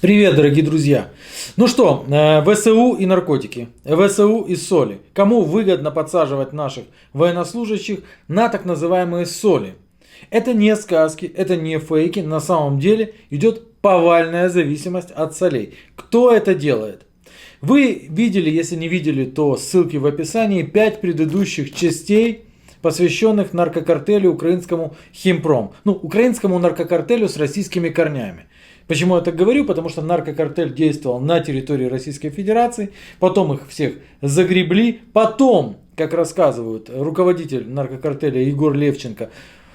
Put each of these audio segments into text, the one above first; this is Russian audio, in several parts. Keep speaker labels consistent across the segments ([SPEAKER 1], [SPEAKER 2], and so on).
[SPEAKER 1] Привет, дорогие друзья! Ну что, ВСУ и наркотики, ВСУ и соли. Кому выгодно подсаживать наших военнослужащих на так называемые соли? Это не сказки, это не фейки, на самом деле идет повальная зависимость от солей. Кто это делает? Вы видели, если не видели, то ссылки в описании, 5 предыдущих частей, посвященных наркокартелю украинскому Химпром. Украинскому наркокартелю с российскими корнями. Почему я так говорю? Потому что наркокартель действовал на территории Российской Федерации, потом их всех загребли, потом, как рассказывают, руководитель наркокартеля Егор Левченко,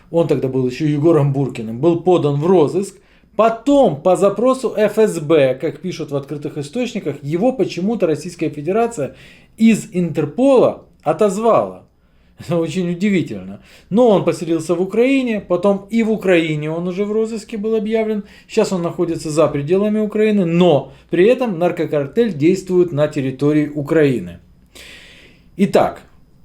[SPEAKER 1] он тогда был еще Егором Буркиным, был подан в розыск, потом по запросу ФСБ, как пишут в открытых источниках, его почему-то Российская Федерация из Интерпола отозвала. Очень удивительно. Но он поселился в Украине, потом и в Украине он уже в розыске был объявлен. Сейчас он находится за пределами Украины, но при этом наркокартель действует на территории Украины. Итак,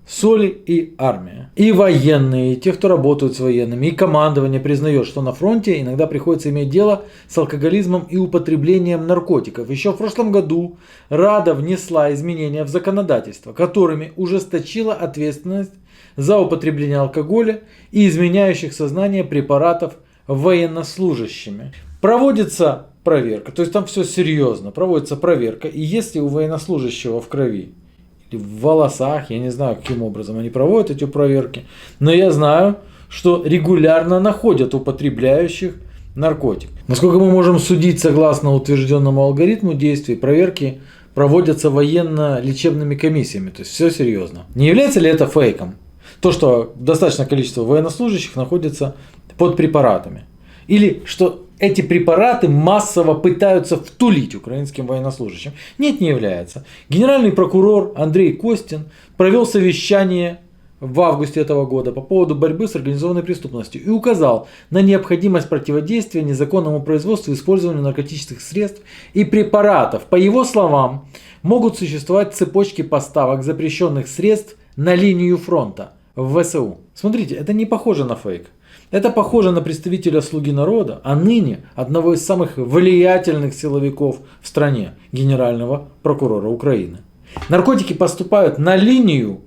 [SPEAKER 1] соли и армия. И военные, и те, кто работают с военными, и командование признает, что на фронте иногда приходится иметь дело с алкоголизмом и употреблением наркотиков. Еще в прошлом году Рада внесла изменения в законодательство, которыми ужесточила ответственность за употребление алкоголя и изменяющих сознание препаратов военнослужащими. Проводится проверка, то есть там все серьезно, проводится проверка, и если у военнослужащего в крови или в волосах, я не знаю, каким образом они проводят эти проверки, но я знаю, что регулярно находят употребляющих наркотик. Насколько мы можем судить согласно утвержденному алгоритму действий, проверки проводятся военно-лечебными комиссиями, то есть все серьезно. Не является ли это фейком? То, что достаточное количество военнослужащих находится под препаратами. Или что эти препараты массово пытаются втулить украинским военнослужащим. Нет, не является. Генеральный прокурор Андрей Костин провел совещание в августе этого года по поводу борьбы с организованной преступностью и указал на необходимость противодействия незаконному производству и использованию наркотических средств и препаратов. По его словам, могут существовать цепочки поставок запрещенных средств на линию фронта в ВСУ. Смотрите, это не похоже на фейк. Это похоже на представителя «Слуги народа», а ныне одного из самых влиятельных силовиков в стране, генерального прокурора Украины. Наркотики поступают на линию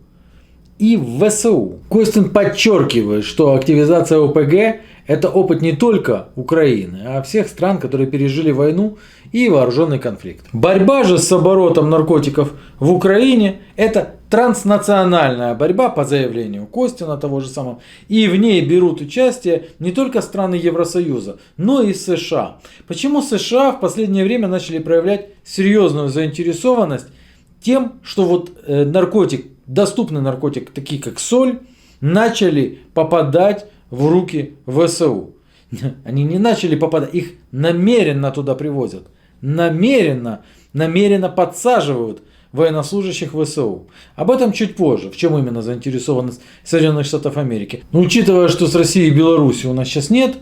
[SPEAKER 1] и в ВСУ. Костин подчеркивает, что активизация ОПГ – это опыт не только Украины, а всех стран, которые пережили войну и вооруженный конфликт. Борьба же с оборотом наркотиков в Украине – это транснациональная борьба, по заявлению Костина того же самого, и в ней берут участие не только страны Евросоюза, но и США. Почему США в последнее время начали проявлять серьезную заинтересованность тем, что доступный наркотик, такие как соль, начали попадать в руки ВСУ. Они не начали попадать, их намеренно туда привозят, намеренно подсаживают военнослужащих ВСУ. Об этом чуть позже. В чем именно заинтересованность Соединенных Штатов Америки. Но учитывая, что с Россией и Беларусью у нас сейчас нет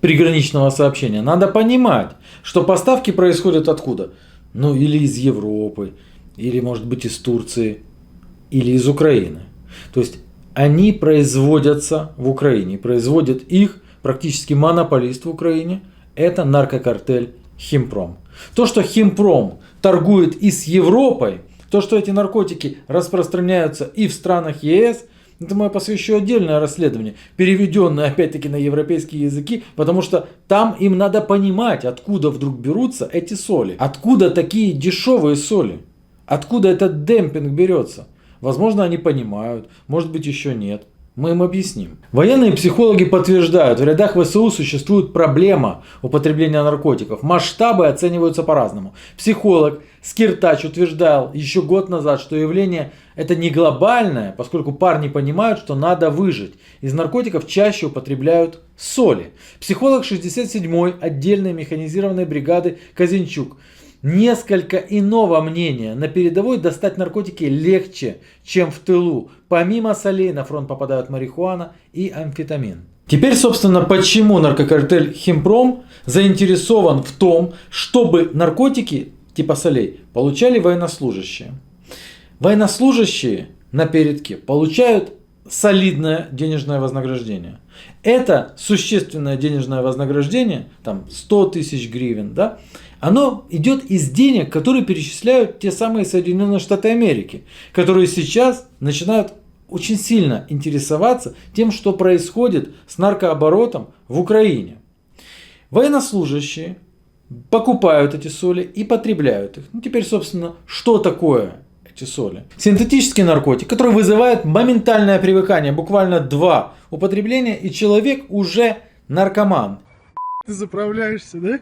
[SPEAKER 1] приграничного сообщения, надо понимать, что поставки происходят откуда? Или из Европы, или может быть из Турции, или из Украины. То есть они производятся в Украине. Производят их практически монополист в Украине. Это наркокартель Химпром. То, что Химпром торгует и с Европой, то, что эти наркотики распространяются и в странах ЕС, это я посвящу отдельное расследование, переведенное опять-таки на европейские языки, потому что там им надо понимать, откуда вдруг берутся эти соли. Откуда такие дешевые соли? Откуда этот демпинг берется? Возможно, они понимают, может быть, еще нет. Мы им объясним. Военные психологи подтверждают, в рядах ВСУ существует проблема употребления наркотиков. Масштабы оцениваются по-разному. Психолог Скиртач утверждал еще год назад, что явление это не глобальное, поскольку парни понимают, что надо выжить. Из наркотиков чаще употребляют соли. Психолог 67-й отдельной механизированной бригады Казинчук несколько иного мнения. На передовой достать наркотики легче, чем в тылу. Помимо солей на фронт попадают марихуана и амфетамин. Теперь, собственно, почему наркокартель Химпром заинтересован в том, чтобы наркотики типа солей получали военнослужащие. Военнослужащие на передке получают солидное денежное вознаграждение. Это существенное денежное вознаграждение, там 100 тысяч гривен, да, оно идет из денег, которые перечисляют те самые Соединенные Штаты Америки, которые сейчас начинают очень сильно интересоваться тем, что происходит с наркооборотом в Украине. Военнослужащие покупают эти соли и потребляют их. Ну, теперь, собственно, что такое эти соли? Синтетический наркотик, который вызывает моментальное привыкание, буквально 2 употребления, и человек уже наркоман.
[SPEAKER 2] Ты заправляешься, да?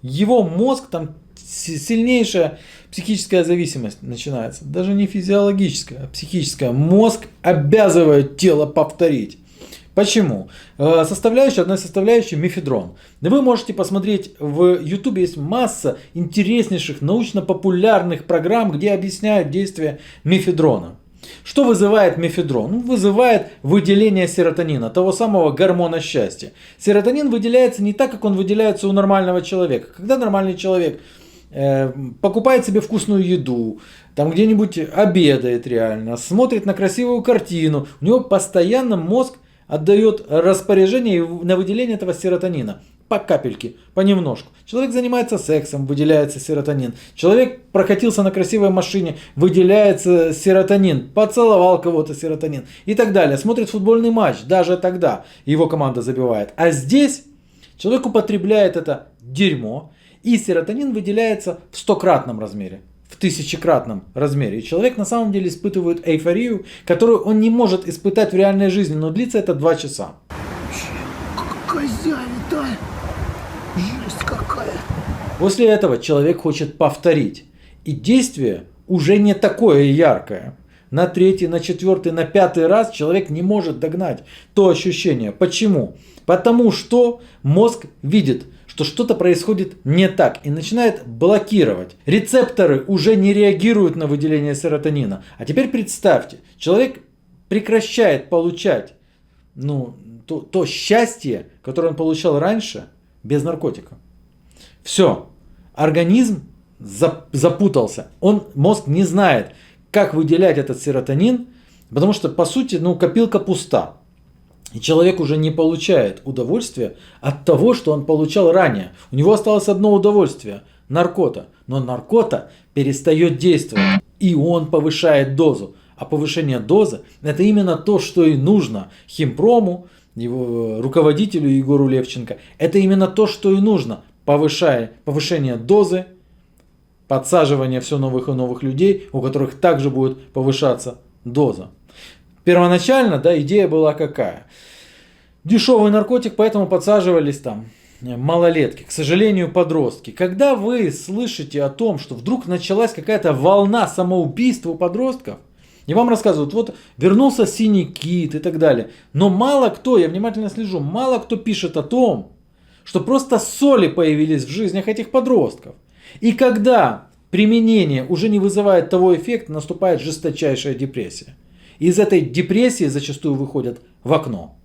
[SPEAKER 1] Его мозг, там сильнейшая психическая зависимость начинается. Даже не физиологическая, а психическая. Мозг обязывает тело повторить. Почему? Одна составляющая мефедрон. Вы можете посмотреть, в YouTube есть масса интереснейших научно-популярных программ, где объясняют действие мефедрона. Что вызывает мефедрон? Вызывает выделение серотонина, того самого гормона счастья. Серотонин выделяется не так, как он выделяется у нормального человека. Когда нормальный человек покупает себе вкусную еду, там где-нибудь обедает реально, смотрит на красивую картину, у него постоянно мозг отдает распоряжение на выделение этого серотонина. По капельке, понемножку. Человек занимается сексом, выделяется серотонин. Человек прокатился на красивой машине, выделяется серотонин. Поцеловал кого-то, серотонин. И так далее. Смотрит футбольный матч, даже тогда его команда забивает. А здесь человек употребляет это дерьмо, и серотонин выделяется в 100-кратном размере. В 1000-кратном размере. И человек на самом деле испытывает эйфорию, которую он не может испытать в реальной жизни, но длится это 2 часа.
[SPEAKER 2] Какая завита! Жесть какая!
[SPEAKER 1] После этого человек хочет повторить. И действие уже не такое яркое. На 3-й, на 4-й, на 5-й раз человек не может догнать то ощущение. Почему? Потому что мозг видит, что что-то происходит не так и начинает блокировать. Рецепторы уже не реагируют на выделение серотонина. А теперь представьте, человек прекращает получать то счастье, которое он получал раньше, без наркотика. Все. Организм запутался. Мозг не знает, как выделять этот серотонин, потому что, по сути, копилка пуста. И человек уже не получает удовольствия от того, что он получал ранее. У него осталось одно удовольствие – наркота. Но наркота перестает действовать, и он повышает дозу. А повышение дозы – это именно то, что и нужно химпрому, его руководителю Егору Левченко. Это именно то, что и нужно. Повышение дозы, подсаживание все новых и новых людей, у которых также будет повышаться доза. Первоначально, идея была какая? Дешевый наркотик, поэтому подсаживались там малолетки, к сожалению, подростки. Когда вы слышите о том, что вдруг началась какая-то волна самоубийств у подростков, и вам рассказывают, вот вернулся синий кит и так далее. Но мало кто, я внимательно слежу, мало кто пишет о том, что просто соли появились в жизнях этих подростков. И когда применение уже не вызывает того эффекта, наступает жесточайшая депрессия. И из этой депрессии зачастую выходят в окно.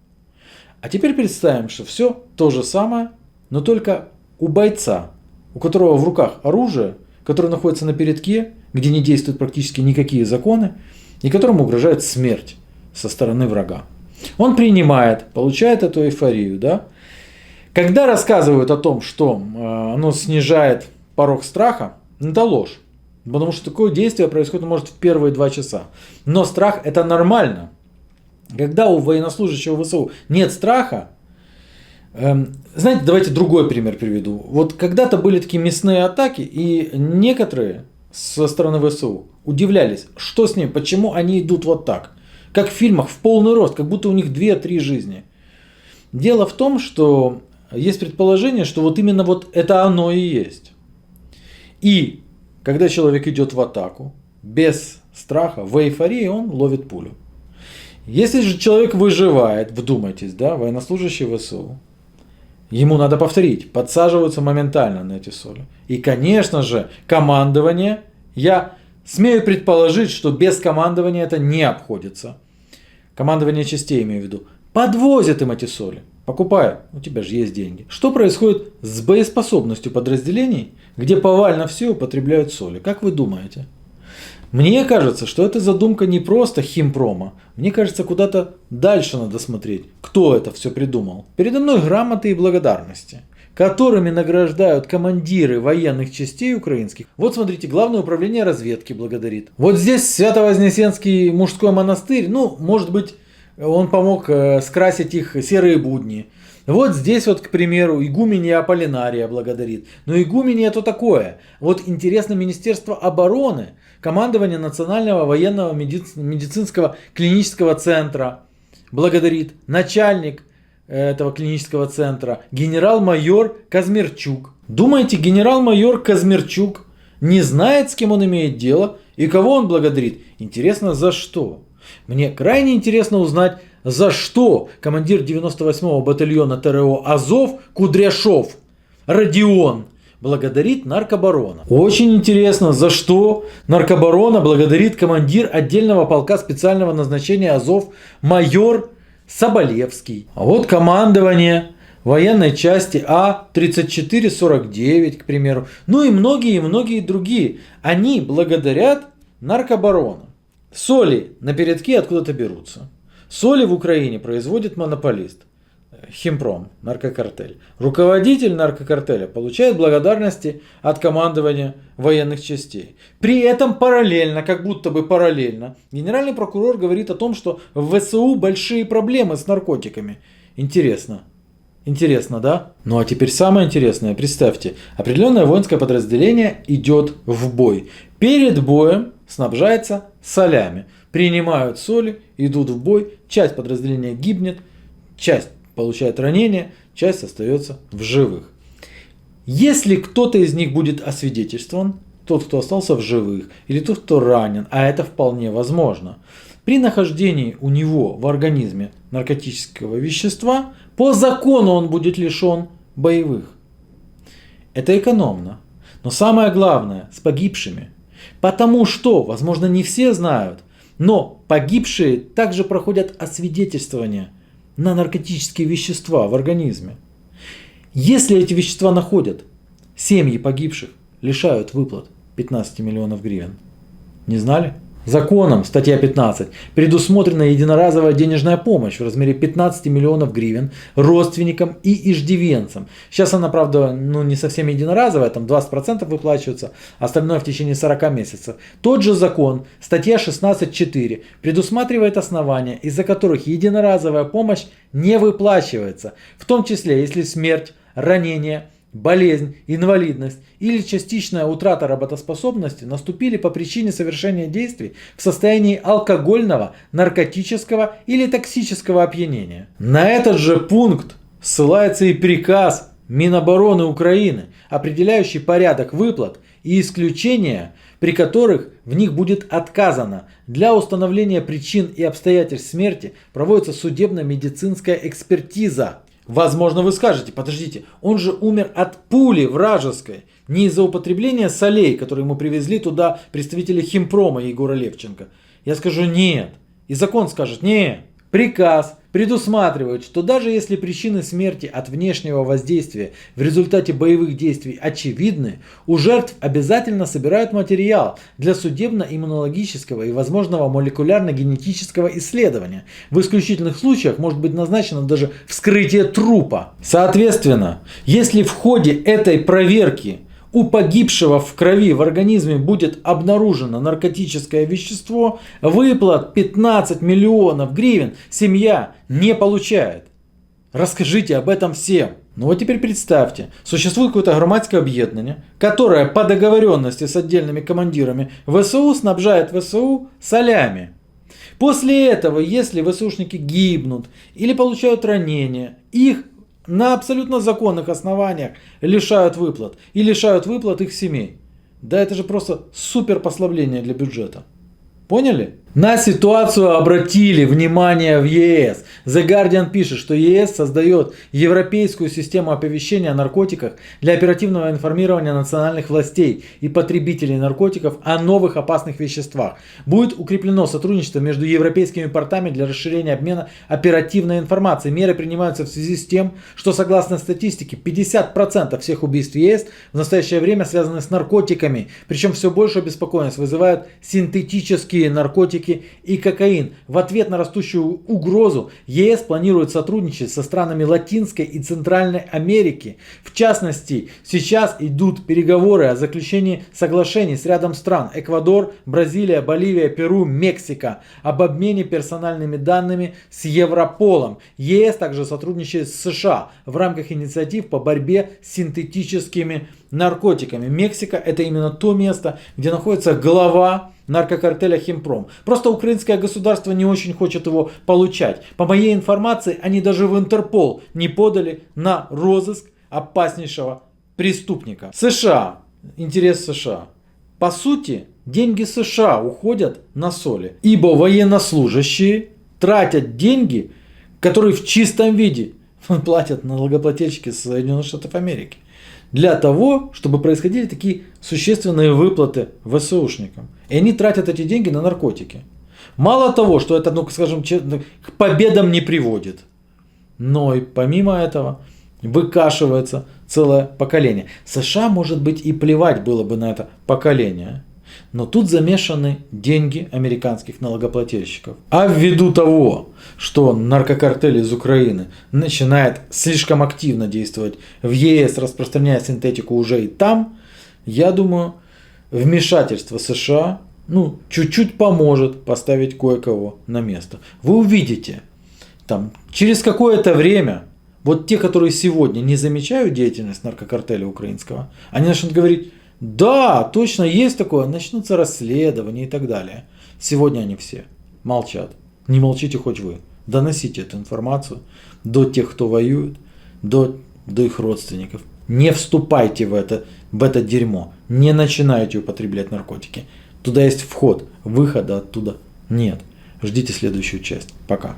[SPEAKER 1] А теперь представим, что все то же самое, но только у бойца, у которого в руках оружие, которое находится на передке, где не действуют практически никакие законы, и которому угрожает смерть со стороны врага. Он принимает, получает эту эйфорию. Да? Когда рассказывают о том, что оно снижает порог страха, это ложь. Потому что такое действие происходит, может, в первые 2 часа. Но страх – это нормально. Когда у военнослужащего ВСУ нет страха, знаете, давайте другой пример приведу. Вот когда-то были такие мясные атаки, и некоторые со стороны ВСУ удивлялись, что с ним, почему они идут вот так. Как в фильмах, в полный рост, как будто у них 2-3 жизни. Дело в том, что есть предположение, что вот именно вот это оно и есть. И когда человек идет в атаку, без страха, в эйфории, он ловит пулю. Если же человек выживает, вдумайтесь, военнослужащий ВСУ, ему надо повторить, подсаживаются моментально на эти соли. И, конечно же, командование, я смею предположить, что без командования это не обходится. Командование частей, имею в виду, подвозят им эти соли. Покупают, у тебя же есть деньги. Что происходит с боеспособностью подразделений, где повально все употребляют соли? Как вы думаете? Мне кажется, что эта задумка не просто химпрома. Мне кажется, куда-то дальше надо смотреть, кто это все придумал. Передо мной грамоты и благодарности. которыми награждают командиры военных частей украинских. Вот смотрите, Главное управление разведки благодарит. Вот здесь Свято-Вознесенский мужской монастырь, ну, может быть, он помог скрасить их серые будни. Вот здесь вот, к примеру, игуменья Аполлинария благодарит. Но игуменья это такое. Вот интересно, Министерство обороны, командование Национального военного медицинского клинического центра благодарит. Начальник этого клинического центра генерал-майор Казмирчук. Думаете, генерал-майор Казмирчук не знает, с кем он имеет дело и кого он благодарит? Интересно, за что? Мне крайне интересно узнать, за что командир 98-го батальона ТРО Азов Кудряшов Родион благодарит наркобарона. Очень интересно, за что наркобарона благодарит командир отдельного полка специального назначения Азов майор Соболевский. А вот командование военной части А-3449, к примеру. Ну и многие другие. Они благодарят наркобарона. Соли на передке откуда-то берутся. Соли в Украине производит монополист. Химпром, наркокартель. Руководитель наркокартеля получает благодарности от командования военных частей. При этом параллельно, как будто бы параллельно, генеральный прокурор говорит о том, что в ВСУ большие проблемы с наркотиками. Интересно. Интересно, да? Ну а теперь самое интересное. Представьте, определенное воинское подразделение идет в бой. Перед боем снабжается солями. Принимают соли, идут в бой. Часть подразделения гибнет, часть получает ранение, часть остается в живых. Если кто-то из них будет освидетельствован, тот, кто остался в живых, или тот, кто ранен, а это вполне возможно, при нахождении у него в организме наркотического вещества, по закону он будет лишен боевых. Это экономно. Но самое главное, с погибшими. Потому что, возможно, не все знают, но погибшие также проходят освидетельствование на наркотические вещества в организме. Если эти вещества находят, семьи погибших лишают выплат 15 миллионов гривен. Не знали? Законом, статья 15, предусмотрена единоразовая денежная помощь в размере 15 миллионов гривен родственникам и иждивенцам. Сейчас она, правда, не совсем единоразовая, там 20% выплачивается, остальное в течение 40 месяцев. Тот же закон, статья 16.4, предусматривает основания, из-за которых единоразовая помощь не выплачивается, в том числе, если смерть, ранение, болезнь, инвалидность или частичная утрата работоспособности наступили по причине совершения действий в состоянии алкогольного, наркотического или токсического опьянения. На этот же пункт ссылается и приказ Минобороны Украины, определяющий порядок выплат и исключения, при которых в них будет отказано. Для установления причин и обстоятельств смерти проводится судебно-медицинская экспертиза. Возможно, вы скажете, подождите, он же умер от пули вражеской, не из-за употребления солей, которые ему привезли туда представители Химпрома Егора Левченко. Я скажу нет. И закон скажет нет. Приказ предусматривает, что даже если причины смерти от внешнего воздействия в результате боевых действий очевидны, у жертв обязательно собирают материал для судебно-иммунологического и возможного молекулярно-генетического исследования. В исключительных случаях может быть назначено даже вскрытие трупа. Соответственно, если в ходе этой проверки у погибшего в крови в организме будет обнаружено наркотическое вещество, выплат 15 миллионов гривен семья не получает. Расскажите об этом всем. Ну вот теперь представьте, существует какое-то громадское объединение, которое по договоренности с отдельными командирами ВСУ снабжает ВСУ солями. После этого, если ВСУшники гибнут или получают ранения, их на абсолютно законных основаниях лишают выплат. И лишают выплат их семей. Да это же просто супер послабление для бюджета. Поняли? На ситуацию обратили внимание в ЕС. The Guardian пишет, что ЕС создает европейскую систему оповещения о наркотиках для оперативного информирования национальных властей и потребителей наркотиков о новых опасных веществах. Будет укреплено сотрудничество между европейскими портами для расширения обмена оперативной информацией. Меры принимаются в связи с тем, что согласно статистике 50% всех убийств в ЕС в настоящее время связаны с наркотиками. Причем все большую обеспокоенность вызывают синтетические наркотики наркотики и кокаин. В ответ на растущую угрозу ЕС планирует сотрудничать со странами Латинской и Центральной Америки. В частности, сейчас идут переговоры о заключении соглашений с рядом стран: Эквадор, Бразилия, Боливия, Перу, Мексика об обмене персональными данными с Европолом. ЕС также сотрудничает с США в рамках инициатив по борьбе с синтетическими наркотиками. Мексика — это именно то место, где находится глава наркокартеля Химпром. Просто украинское государство не очень хочет его получать. По моей информации, они даже в Интерпол не подали на розыск опаснейшего преступника. США. Интерес США. По сути, деньги США уходят на соли, ибо военнослужащие тратят деньги, которые в чистом виде платят налогоплательщики Соединенных Штатов Америки, для того, чтобы происходили такие существенные выплаты ВСУшникам. И они тратят эти деньги на наркотики. Мало того, что это, скажем, к победам не приводит, но и помимо этого выкашивается целое поколение. США, может быть, и плевать было бы на это поколение, но тут замешаны деньги американских налогоплательщиков. А ввиду того, что наркокартель из Украины начинает слишком активно действовать в ЕС, распространяя синтетику уже и там, я думаю, вмешательство США чуть-чуть поможет поставить кое-кого на место. Вы увидите, через какое-то время, вот те, которые сегодня не замечают деятельность наркокартеля украинского, они начнут говорить: да, точно есть такое, начнутся расследования и так далее. Сегодня они все молчат. Не молчите хоть вы. Доносите эту информацию до тех, кто воюет, до их родственников. Не вступайте в это дерьмо. Не начинайте употреблять наркотики. Туда есть вход, выхода оттуда нет. Ждите следующую часть. Пока.